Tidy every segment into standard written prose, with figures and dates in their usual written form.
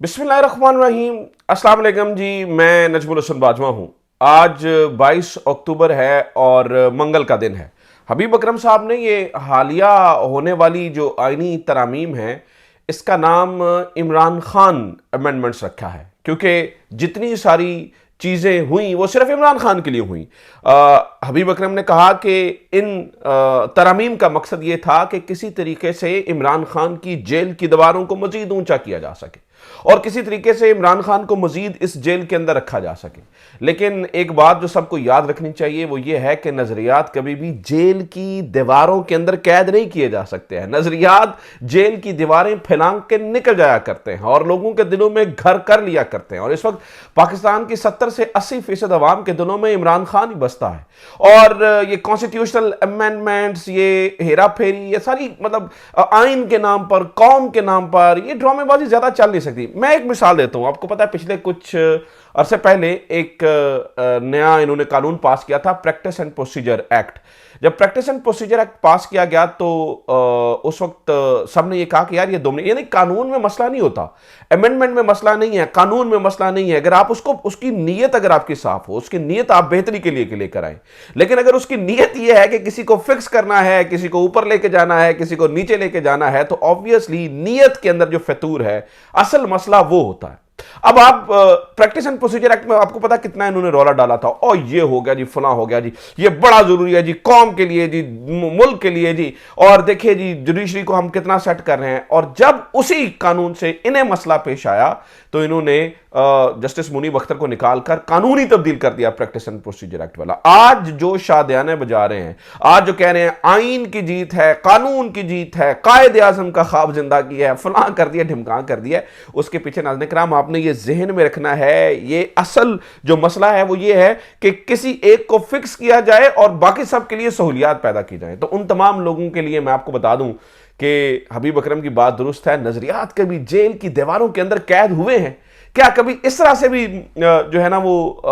बिस्मिल्लाहिर्रहमानिर्रहीम। अस्सलाम वालेकुम जी, मैं नजमुल हसन बाजवा हूँ। आज 22 अक्टूबर है और मंगल का दिन है। हबीब अकरम साहब ने ये हालिया होने वाली जो आइनी तरामीम है इसका नाम इमरान खान अमेंडमेंट्स रखा है, क्योंकि जितनी सारी चीज़ें हुई वो सिर्फ इमरान खान के लिए हुई। हबीब अकरम ने कहा कि इन तरामीम का मकसद ये था कि किसी तरीके से इमरान खान की जेल की दीवारों को मजीद ऊंचा किया जा सके और किसी तरीके से इमरान खान को मजीद इस जेल के अंदर रखा जा सके। लेकिन एक बात जो सबको याद रखनी चाहिए वो ये है कि नजरियात कभी भी जेल की दीवारों के अंदर कैद नहीं किए जा सकते हैं। नजरियात जेल की दीवारें फैला के निकल जाया करते हैं और लोगों के दिलों में घर कर लिया करते हैं। और इस वक्त पाकिस्तान की 70 से 80% अवाम के दिलों में इमरान खान ही बसता है। और ये कॉन्स्टिट्यूशनल अमेंडमेंट्स, ये हेरा फेरी, ये सारी मतलब आइन के नाम पर, कौम के नाम पर ये ड्रामेबाजी ज्यादा चल नहीं सकती। मैं एक मिसाल देता हूं आपको। पता है पिछले कुछ अरसे पहले एक नया इन्होंने कानून पास किया था, प्रैक्टिस एंड प्रोसीजर एक्ट। जब प्रैक्टिस एंड प्रोसीजर एक्ट पास किया गया तो उस वक्त सबने ये कहा कि यार ये दो, यानी कानून में मसला नहीं होता, अमेंडमेंट में मसला नहीं है, कानून में मसला नहीं है। अगर आप उसको, उसकी नीयत अगर आपकी साफ हो, उसकी नीयत आप बेहतरी के लिए लेकर आए। लेकिन अगर उसकी नीयत यह है कि किसी को फिक्स करना है, किसी को ऊपर लेके जाना है, किसी को नीचे लेके जाना है, तो ऑब्वियसली नीयत के अंदर जो फितूर है, असल मसला वो होता है। अब आप प्रैक्टिस एंड प्रोसीजर एक्ट में आपको पता कितना इन्होंने रौला डाला था, और ये हो गया जी, फला हो गया जी, ये बड़ा जरूरी है जी, कौम के लिए जी, मुल्क के लिए जी, और देखिए जी जुडिशरी को हम कितना सेट कर रहे हैं। और जब उसी कानून से इन्हें मसला पेश आया तो इन्होंने जस्टिस मुनीब अख्तर को निकालकर कानून ही तब्दील कर दिया, प्रैक्टिस एंड प्रोसीजर एक्ट वाला। आज जो शादियाने बजा रहे हैं, आज जो कह रहे हैं आइन की जीत है, कानून की जीत है, कायदे आजम का ख्वाब जिंदा किया है, फलां कर दिया, ढिमकां कर दिया, उसके पीछे नाज़रीन किराम आपने ये जहन में रखना है, ये असल जो मसला है वो ये है कि किसी एक को फिक्स किया जाए और बाकी सब के लिए सहूलियात पैदा की जाए। तो उन तमाम लोगों के लिए मैं आपको बता दूं कि हबीब अकरम की बात दुरुस्त है। नजरियात कभी जेल की दीवारों के अंदर कैद हुए हैं क्या? कभी इस तरह से भी जो है ना वो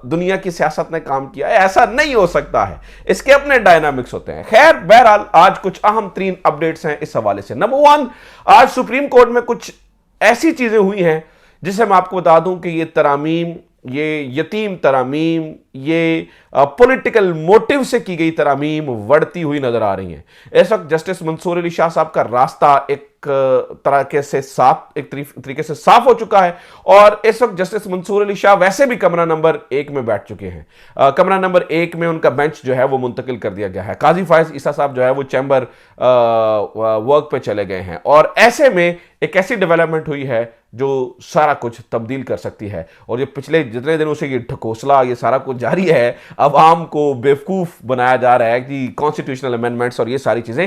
दुनिया की सियासत ने काम किया है? ऐसा नहीं हो सकता है, इसके अपने डायनामिक्स होते हैं। खैर बहरहाल आज कुछ अहम तरीन अपडेट्स हैं इस हवाले से। नंबर 1, आज सुप्रीम कोर्ट में कुछ ऐसी चीजें हुई हैं जिसे मैं आपको बता दूं कि ये तरामीम, ये यतीम तरामीम, ये पॉलिटिकल मोटिव से की गई तरामीम बढ़ती हुई नजर आ रही हैं। इस वक्त जस्टिस मंसूर अली शाह साहब का रास्ता एक तरीके से साफ, एक तरीके से साफ हो चुका है और इस वक्त जस्टिस मंसूर अली शाह वैसे भी कमरा नंबर 1 में बैठ चुके हैं। कमरा नंबर 1 में उनका बेंच जो है वो मुंतकिल कर दिया गया है। काजी फायज ईसा साहब जो है वो चैम्बर वर्क पे चले गए हैं और ऐसे में एक ऐसी डेवलपमेंट हुई है जो सारा कुछ तब्दील कर सकती है। और ये पिछले जितने दिनों से ये ढकोसला, ये सारा कुछ जारी है, अवाम को बेवकूफ बनाया जा रहा है कि कॉन्स्टिट्यूशनल अमेंडमेंट्स और ये सारी चीजें,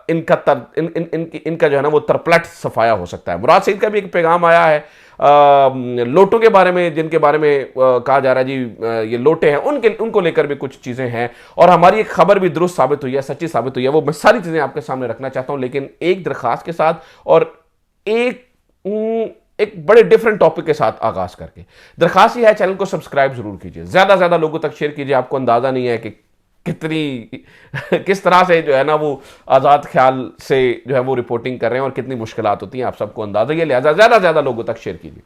इनका जो है ना वो तरपलट सफाया हो सकता है। मुराद सईद का भी एक पैगाम आया है लोटों के बारे में, जिनके बारे में कहा जा रहा है जी ये लोटे हैं, उनको लेकर भी कुछ चीजें हैं और हमारी एक खबर भी दुरुस्त साबित हुई है, सच्ची साबित हुई है। वो मैं सारी चीजें आपके सामने रखना चाहता हूं, लेकिन एक दरखास्त के साथ और एक बड़े डिफरेंट टॉपिक के साथ आगाज करके। दरखास्त यह है, चैनल को सब्सक्राइब जरूर कीजिए, ज्यादा ज्यादा लोगों तक शेयर कीजिए। आपको अंदाजा नहीं है कि किस तरह से जो है ना वो आजाद ख्याल से जो है वो रिपोर्टिंग कर रहे हैं और कितनी मुश्किलात होती हैं, आप सबको अंदाजा ही है। लिहाजा ज्यादा लोगों तक शेयर कीजिए।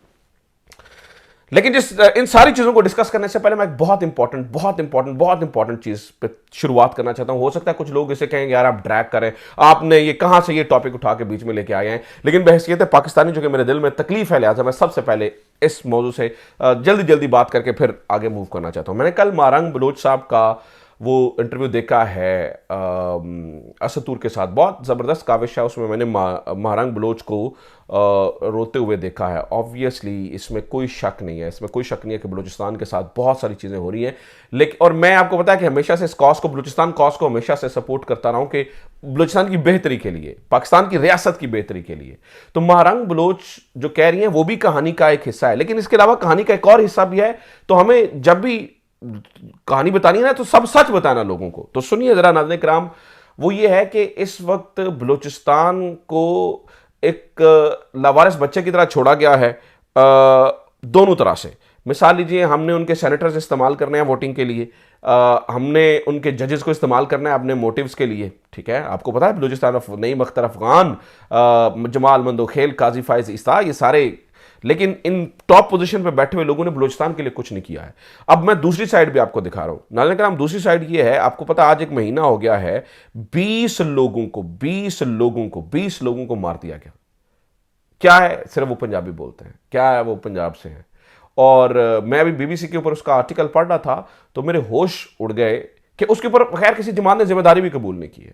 लेकिन इन सारी चीजों को डिस्कस करने से पहले मैं एक बहुत इंपॉर्टेंट चीज पे शुरुआत करना चाहता हूं। हो सकता है कुछ लोग इसे कहेंगे यार आप ड्रैग करें, आपने ये कहां से ये टॉपिक उठा के बीच में लेके आए हैं, लेकिन बहसीयत है पाकिस्तानी जो कि मेरे दिल में तकलीफ है, लिहाजा मैं सबसे पहले इस मौजू से जल्दी बात करके फिर आगे मूव करना चाहता हूं। मैंने कल मारंग बलोच साहब का वो इंटरव्यू देखा है असतूर के साथ, बहुत ज़बरदस्त काविश है उसमें। मैंने महारंग बलोच को रोते हुए देखा है। ऑब्वियसली इसमें कोई शक नहीं है, कि बलूचिस्तान के साथ बहुत सारी चीज़ें हो रही हैं। लेकिन और मैं आपको पता है कि हमेशा से इस कॉज को, बलूचिस्तान कॉज को हमेशा से सपोर्ट करता रहा हूं कि बलूचिस्तान की बेहतरी के लिए, पाकिस्तान की रियासत की बेहतरी के लिए। तो महारंग बलोच जो कह रही हैं वो भी कहानी का एक हिस्सा है, लेकिन इसके अलावा कहानी का एक और हिस्सा भी है। तो हमें जब भी कहानी बतानी है ना तो सब सच बताना लोगों को। तो सुनिए जरा नाज़रीन किराम, वो ये है कि इस वक्त बलूचिस्तान को एक लावारिस बच्चे की तरह छोड़ा गया है दोनों तरह से। मिसाल लीजिए, हमने उनके सेनेटर्स इस्तेमाल करने हैं वोटिंग के लिए, हमने उनके जजेस को इस्तेमाल करना है अपने मोटिव्स के लिए। ठीक है, आपको पता है बलूचिस्तान नईम अख्तर अफगान, जमाल मंदोखेल, काजी फायज ईसा, ये सारे लेकिन इन टॉप पोजीशन पे बैठे हुए लोगों ने बलूचिस्तान के लिए कुछ नहीं किया है। अब मैं दूसरी साइड भी आपको दिखा रहा हूं नाज़रीन करम। दूसरी साइड ये है, आपको पता आज 1 महीना हो गया है, 20 लोगों को मार दिया गया। क्या है? सिर्फ वो पंजाबी बोलते हैं। क्या है? वो पंजाब से हैं। और मैं अभी बीबीसी के ऊपर उसका आर्टिकल पढ़ रहा था तो मेरे होश उड़ गए कि उसके ऊपर खैर किसी जमात ने जिम्मेदारी भी कबूल नहीं की है।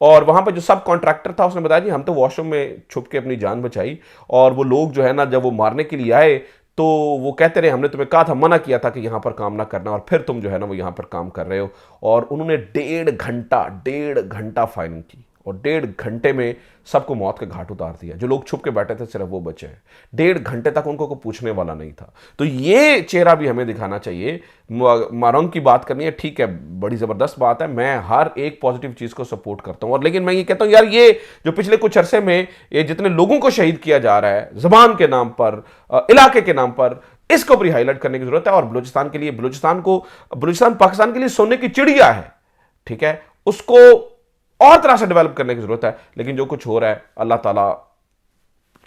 और वहां पर जो सब कॉन्ट्रैक्टर था उसने बताया जी हम तो वॉशरूम में छुप के अपनी जान बचाई, और वो लोग जो है ना जब वो मारने के लिए आए तो वो कहते रहे हमने तुम्हें कहा था, मना किया था कि यहां पर काम ना करना, और फिर तुम जो है ना वो यहां पर काम कर रहे हो। और उन्होंने 1.5 घंटा फायरिंग की और 1.5 घंटे में सबको मौत के घाट उतार दिया। जो लोग छुप के बैठे थे सिर्फ वो बचे हैं। 1.5 घंटे तक उनको कोई पूछने वाला नहीं था। तो ये चेहरा भी हमें दिखाना चाहिए। मारंग की बात करनी है, ठीक है, बड़ी जबरदस्त बात है, मैं हर एक पॉजिटिव चीज को सपोर्ट करता हूं। और लेकिन मैं ये कहता हूं यार, ये जो पिछले कुछ अरसे में ये जितने लोगों को शहीद किया जा रहा है जबान के नाम पर, इलाके के नाम पर, इसको भी हाईलाइट करने की जरूरत है। और बलूचिस्तान के लिए, बलूचिस्तान पाकिस्तान के लिए सोने की चिड़िया है, ठीक है, उसको और तरह से डेवलप करने की जरूरत है। लेकिन जो कुछ हो रहा है, अल्लाह ताला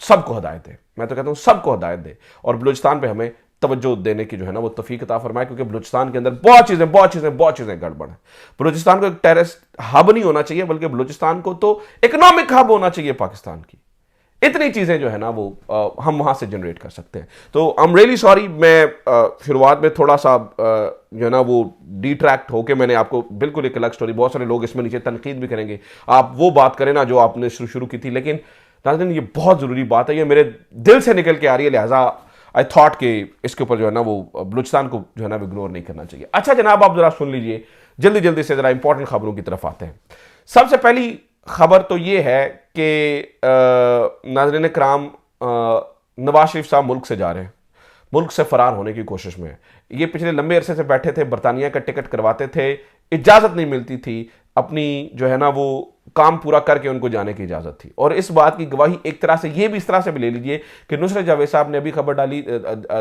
सबको हिदायत दे। मैं तो कहता हूं सबको हिदायत दे और बलूचिस्तान पे हमें तवज्जो देने की जो है ना वो तौफीक अता फरमाए, क्योंकि बलूचिस्तान के अंदर बहुत चीजें गड़बड़ है। बलूचिस्तान को एक टेररिस्ट हब नहीं होना चाहिए, बल्कि बलूचिस्तान को तो इकोनॉमिक हब होना चाहिए पाकिस्तान की। इतनी चीजें जो है ना वो हम वहां से जनरेट कर सकते हैं। तो आई एम रियली सॉरी, मैं शुरुआत में थोड़ा सा जो है ना वो डिट्रैक्ट होके मैंने आपको बिल्कुल एक अलग स्टोरी, बहुत सारे लोग इसमें नीचे तनकीद भी करेंगे, आप वो बात करें ना जो आपने शुरू की थी। लेकिन नाज़रीन ये बहुत जरूरी बात है, ये मेरे दिल से निकल के आ रही है, लिहाजा आई थॉट कि इसके ऊपर जो है ना वो बलूचिस्तान को जो है ना इग्नोर नहीं करना चाहिए। अच्छा जनाब, आप जरा सुन लीजिए, जल्दी से जरा इंपॉर्टेंट खबरों की तरफ आते हैं। सबसे पहली खबर तो ये है कि नाज़रीन कराम, नवाज शरीफ साहब मुल्क से जा रहे हैं, मुल्क से फरार होने की कोशिश में है। ये पिछले लंबे अरसे से बैठे थे, बरतानिया का टिकट करवाते थे, इजाजत नहीं मिलती थी, अपनी जो है ना वो काम पूरा करके उनको जाने की इजाजत थी। और इस बात की गवाही एक तरह से ये भी इस तरह से भी ले लीजिए कि नुसरत जावेद साहब ने अभी खबर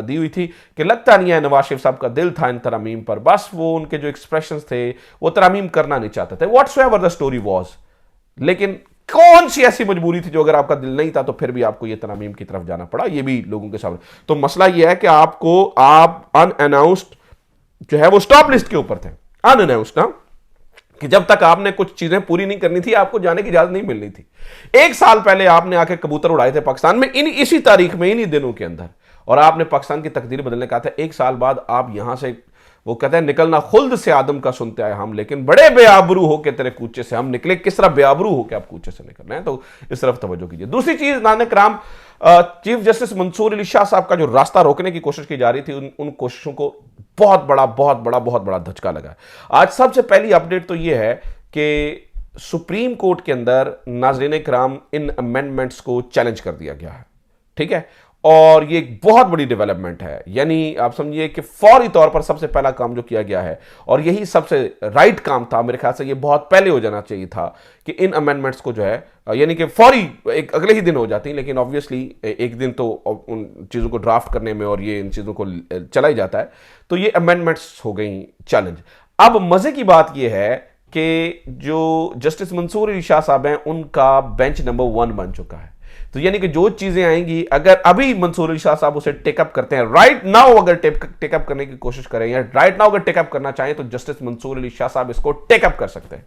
दी हुई थी कि लगता नहीं है नवाज शरीफ साहब का दिल था इन तरमीम पर, बस वो उनके जो एक्सप्रेशंस थे वो तरमीम करना नहीं चाहते थे, व्हाट्सएवर द स्टोरी वाज। लेकिन कौन सी ऐसी मजबूरी थी जो अगर आपका दिल नहीं था तो फिर भी आपको ये तरमीम की तरफ जाना पड़ा, ये भी लोगों के सामने। तो मसला ये है कि आप अनअनाउंस्ड जो है वो स्टॉप लिस्ट के ऊपर थे, अनअनाउंस्ड ना, कि जब तक आपने कुछ चीजें पूरी नहीं करनी थी आपको जाने की इजाजत नहीं मिलनी थी। 1 साल पहले आपने आके कबूतर उड़ाए थे पाकिस्तान में, इसी तारीख में, इन्हीं दिनों के अंदर, और आपने पाकिस्तान की तकदीर बदलने का था। 1 साल बाद आप यहां से, वो कहते हैं निकलना खुल्द से आदम का सुनते आए हम, लेकिन बड़े बेआबरू हो के तेरे कूचे से हम निकले। किस तरह बेआबरू हो के आप कूचे से निकल रहे हैं, तो इस तरफ तवज्जो कीजिए। दूसरी चीज, नाज़रीन कराम, चीफ जस्टिस मंसूर अली शाह साहब का जो रास्ता रोकने की कोशिश की जा रही थी, उन कोशिशों को बहुत बड़ा धचका लगा। आज सबसे पहली अपडेट तो यह है कि सुप्रीम कोर्ट के अंदर नाज़रीन कराम इन अमेंडमेंट्स को चैलेंज कर दिया गया है, ठीक है। और ये एक बहुत बड़ी डेवलपमेंट है, यानी आप समझिए कि फौरी तौर पर सबसे पहला काम जो किया गया है, और यही सबसे राइट काम था, मेरे ख्याल से ये बहुत पहले हो जाना चाहिए था कि इन अमेंडमेंट्स को जो है, यानी कि फौरी एक अगले ही दिन हो जाती, लेकिन ऑब्वियसली एक दिन तो उन चीज़ों को ड्राफ्ट करने में और ये इन चीज़ों को चला ही जाता है। तो ये अमेंडमेंट्स हो गई चैलेंज। अब मजे की बात यह है कि जो जस्टिस मंसूर अली शाह साहब हैं उनका बेंच नंबर 1 बन चुका है। तो यानी कि जो चीजें आएंगी, अगर अभी मंसूर अली शाह साहब उसे टेकअप करते हैं, राइट नाउ अगर टेकअप करने की कोशिश करें, या राइट नाउ अगर टेकअप करना चाहें, तो जस्टिस मंसूर अली शाह साहब इसको टेकअप कर सकते हैं।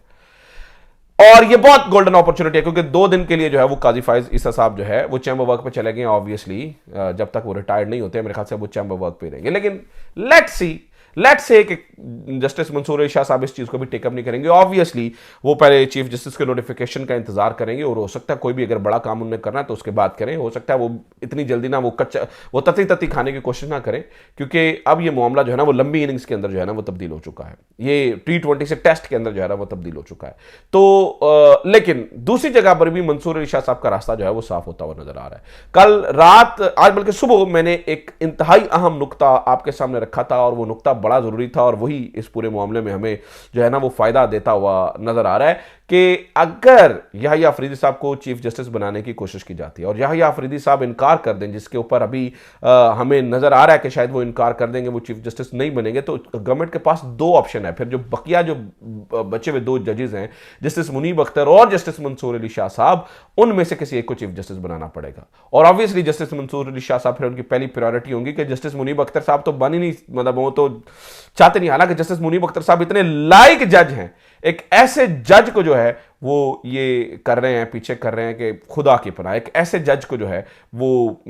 और ये बहुत गोल्डन अपॉर्चुनिटी है, क्योंकि 2 दिन के लिए जो है वो काजी फाइज ईसा साहब जो है वो चैम्बर वर्क पे चले गए। ऑब्वियसली जब तक वो रिटायर्ड नहीं होते मेरे ख्याल से वो चैम्बर वर्क पे रहेंगे। लेकिन लेट्स से कि जस्टिस मंसूर अली शाह साहब इस चीज को भी टेकअप नहीं करेंगे। ऑब्वियसली वो पहले चीफ जस्टिस के नोटिफिकेशन का इंतजार करेंगे, और हो सकता है कोई भी अगर बड़ा काम उन्हें करना है तो उसके बाद करें। हो सकता है वो इतनी जल्दी ना वो तती खाने की कोशिश ना करें, क्योंकि अब ये मामला जो है ना वो लंबी इनिंग्स के अंदर जो है ना वो तब्दील हो चुका है, ये T20 से टेस्ट के अंदर जो है ना वो तब्दील हो चुका है। तो लेकिन दूसरी जगह पर भी मंसूर अली शाह साहब का रास्ता जो है वो साफ होता हुआ नजर आ रहा है। कल रात, आज बल्कि सुबह, मैंने एक इंतहाई अहम नुक्ता आपके सामने रखा था, और वो नुक्ता बड़ा जरूरी था, और वही इस पूरे मामले में हमें जो है ना वो फायदा देता हुआ नजर आ रहा है कि अगर याहिया अफरीदी साहब को चीफ जस्टिस बनाने की कोशिश की जाती है और याहिया अफरीदी साहब इनकार कर दें, जिसके ऊपर अभी हमें नजर आ रहा है कि शायद वो इनकार कर देंगे, वो चीफ जस्टिस नहीं बनेंगे, तो गवर्नमेंट के पास दो ऑप्शन है। फिर जो बकिया जो बचे हुए दो जजेस हैं, जस्टिस मुनीब अख्तर और जस्टिस मंसूर अली शाह साहब, उनमें से किसी एक को चीफ जस्टिस बनाना पड़ेगा। और ऑब्वियसली जस्टिस मंसूर अली शाह साहब फिर उनकी पहली प्रायोरिटी होगी कि जस्टिस मुनीब अख्तर साहब तो बन ही नहीं, मतलब वो तो चाहते नहीं। हालांकि जस्टिस मुनीब अख्तर साहब इतने लायक जज हैं, एक ऐसे जज को जो है वो ये कर रहे हैं, पीछे कर रहे हैं कि खुदा की पनाह, एक ऐसे जज को जो है वो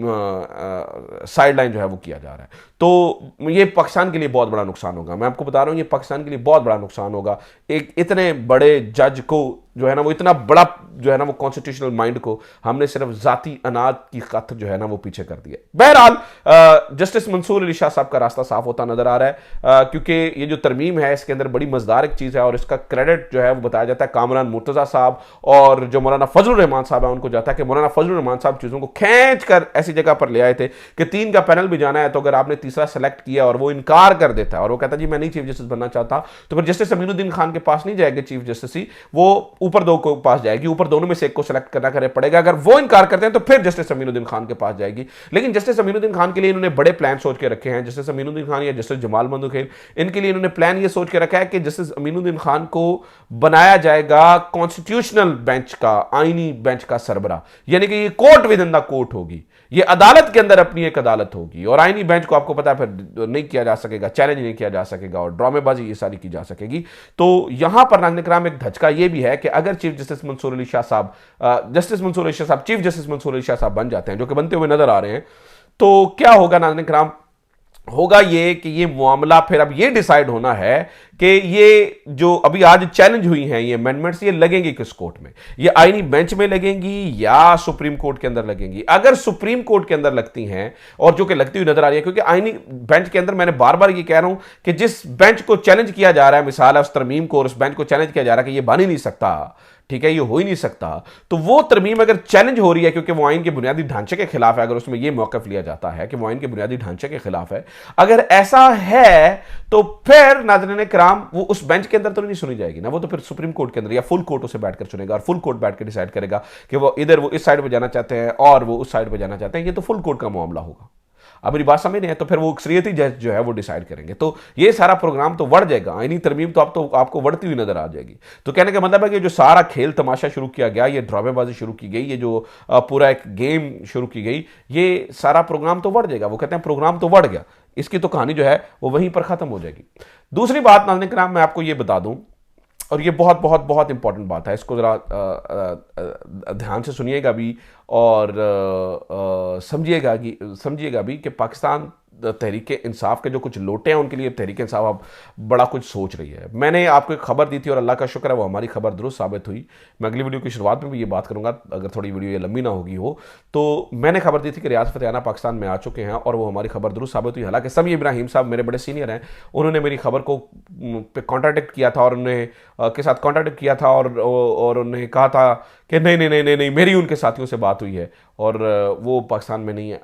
साइड लाइन जो है वो किया जा रहा है। तो ये पाकिस्तान के लिए बहुत बड़ा नुकसान होगा। मैं आपको बता रहा हूं, ये पाकिस्तान के लिए बहुत बड़ा नुकसान होगा। एक इतने बड़े जज को जो है ना, वो इतना बड़ा जो है ना, वो कॉन्स्टिट्यूशनल माइंड को हमने सिर्फ जाती अनाज की खातिर जो है ना वो पीछे कर दिया। बहरहाल जस्टिस मंसूर अली शाह साहब का रास्ता साफ होता नजर आ रहा है, क्योंकि ये जो तरमीम है इसके अंदर बड़ी मजेदार एक चीज है और इसका क्रेडिट जो है वो बताया जाता है कामरान मुर्तजा साहब और जो मौलाना फजलुर रहमान साहब है उनको जाता है कि मौलाना फजलुर रहमान साहब चीजों को खींच कर ऐसी जगह पर ले आए थे कि 3 का पैनल भी जाना है, तो अगर आपने तीसरा सेलेक्ट किया और वो इनकार कर देता है और वो कहता है जी मैं नहीं चीफ जस्टिस बनना चाहता, तो फिर जस्टिस अमीनुद्दीन खान के पास नहीं जाएगी चीफ जस्टिस, वो ऊपर दो को पास जाएगी, ऊपर दोनों में से एक को सेलेक्ट करना करे पड़ेगा। अगर वो इनकार करते हैं तो फिर जस्टिस अमीनुद्दीन खान के पास जाएगी। लेकिन जस्टिस अमीनुद्दीन खान के लिए इन्होंने बड़े प्लान सोच के रखे हैं। जस्टिस अमीनुद्दीन खान या जस्टिस जमाल बंदूखेल, इनके लिए इन्होंने प्लान ये सोच के रखा है कि जस्टिस अमीनुद्दीन खान को बनाया जाएगा कॉन्स्टिट्यूशनल बेंच का, आईनी बेंच का सरबरा, यानी कि ये court with in the court होगी, ये अदालत के अंदर अपनी एक अदालत होगी। और आईनी बेंच को आपको पता है फिर नहीं किया जा सकेगा, चैलेंज नहीं किया जा सकेगा और ड्रामेबाजी ये सारी की जा सकेगी। तो यहां पर नाज़रीन किराम एक धचका ये भी है कि अगर चीफ जस्टिस मंसूर अली शाह साहब जस्टिस मंसूर अली शाह साहब चीफ जस्टिस मंसूर अली शाह साहब बन जाते हैं, जो कि बनते हुए नजर आ रहे हैं, तो क्या होगा नाज़रीन किराम, होगा ये कि ये मामला फिर अब ये डिसाइड होना है कि ये जो अभी आज चैलेंज हुई हैं ये अमेंडमेंट्स, ये लगेंगी किस कोर्ट में, ये आईनी बेंच में लगेंगी या सुप्रीम कोर्ट के अंदर लगेंगी। अगर सुप्रीम कोर्ट के अंदर लगती हैं, और जो कि लगती हुई नजर आ रही है, क्योंकि आईनी बेंच के अंदर मैंने बार बार ये कह रहा हूं कि जिस बेंच को चैलेंज किया जा रहा है, मिसाल है उस तरमीम को, और उस बेंच को चैलेंज किया जा रहा है कि ये बन ही नहीं सकता, ठीक है, ये हो ही नहीं सकता, तो वो तरमीम अगर चैलेंज हो रही है क्योंकि वो आइन के बुनियादी ढांचे के खिलाफ है, अगर उसमें ये मौकफ लिया जाता है कि वो आइन के बुनियादी ढांचे के खिलाफ है, अगर ऐसा है तो फिर नाज़रीन किराम वो उस बेंच के अंदर तो नहीं सुनी जाएगी ना, वो तो फिर सुप्रीम कोर्ट के अंदर या फुल कोर्ट उसे बैठकर सुनेगा और फुल कोर्ट बैठ कर डिसाइड करेगा कि वो इधर वो इस साइड पर जाना चाहते हैं और वो उस साइड पर जाना चाहते हैं। ये तो फुल कोर्ट का मामला होगा। अब मेरी बात समझ नहीं है, तो फिर वो अक्सरियती जज जो है वो डिसाइड करेंगे, तो ये सारा प्रोग्राम तो बढ़ जाएगा। आईनी तरमीम तो आपको बढ़ती हुई नजर आ जाएगी। तो कहने का मतलब है कि जो सारा खेल तमाशा शुरू किया गया, ये ड्रामेबाजी शुरू की गई, ये जो पूरा एक गेम शुरू की गई, ये सारा प्रोग्राम तो बढ़ जाएगा। वो कहते हैं प्रोग्राम तो बढ़ गया, इसकी तो कहानी जो है वो वहीं पर खत्म हो जाएगी। दूसरी बात नाज़रीन किराम मैं आपको ये बता दूं, और ये बहुत बहुत बहुत इंपॉर्टेंट बात है, इसको ज़रा ध्यान से सुनिएगा भी और समझिएगा भी कि पाकिस्तान तहरीक इंसाफ के जो कुछ लोटे हैं उनके लिए तहरीक इंसाफ अब बड़ा कुछ सोच रही है। मैंने आपको एक खबर दी थी और अल्लाह का शुक्र है वो हमारी खबर दुरुस्त साबित हुई। मैं अगली वीडियो की शुरुआत में भी ये बात करूंगा, अगर थोड़ी वीडियो ये लंबी ना होगी हो, तो मैंने खबर दी थी कि रियाज फतेह आना पाकिस्तान में आ चुके हैं और वो हमारी खबर दुरुस्त साबित हुई। हालांकि समी इब्राहिम साहब मेरे बड़े सीनियर हैं, उन्होंने मेरी खबर को पे कॉन्ट्राडिक्ट किया था और उन्हें के साथ कॉन्ट्राडिक्ट किया था और उन्होंने कहा था कि नहीं मेरी उनके साथियों से बात हुई है और वो पाकिस्तान में नहीं है।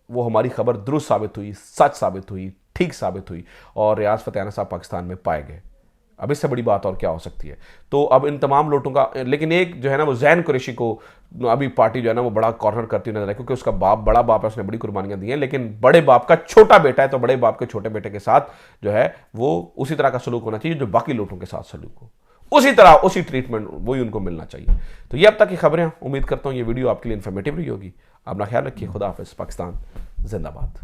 वो हमारी खबर दुरुस्त साबित हुई, सच साबित हुई, ठीक साबित हुई और रियाज फतेह आना साहब पाकिस्तान में पाए गए। अब इससे बड़ी बात और क्या हो सकती है। तो अब इन तमाम लोटों का, लेकिन एक जो है ना वो जैन कुरैशी को अभी पार्टी जो है ना वो बड़ा कॉर्नर करती नजर है, क्योंकि उसका बाप बड़ा बाप है, उसने बड़ी कुर्बानियां दी हैं, लेकिन बड़े बाप का छोटा बेटा है, तो बड़े बाप के छोटे बेटे के साथ जो है वो उसी तरह का सलूक होना चाहिए जो बाकी लोटों के साथ सलूक हो, उसी तरह उसी ट्रीटमेंट वही उनको मिलना चाहिए। तो ये अब तक की खबरें, उम्मीद करता हूँ ये वीडियो आपके लिए इन्फॉर्मेटिव रही होगी। अपना ख्याल रखिए, खुदा हाफिज़, पाकिस्तान जिंदाबाद।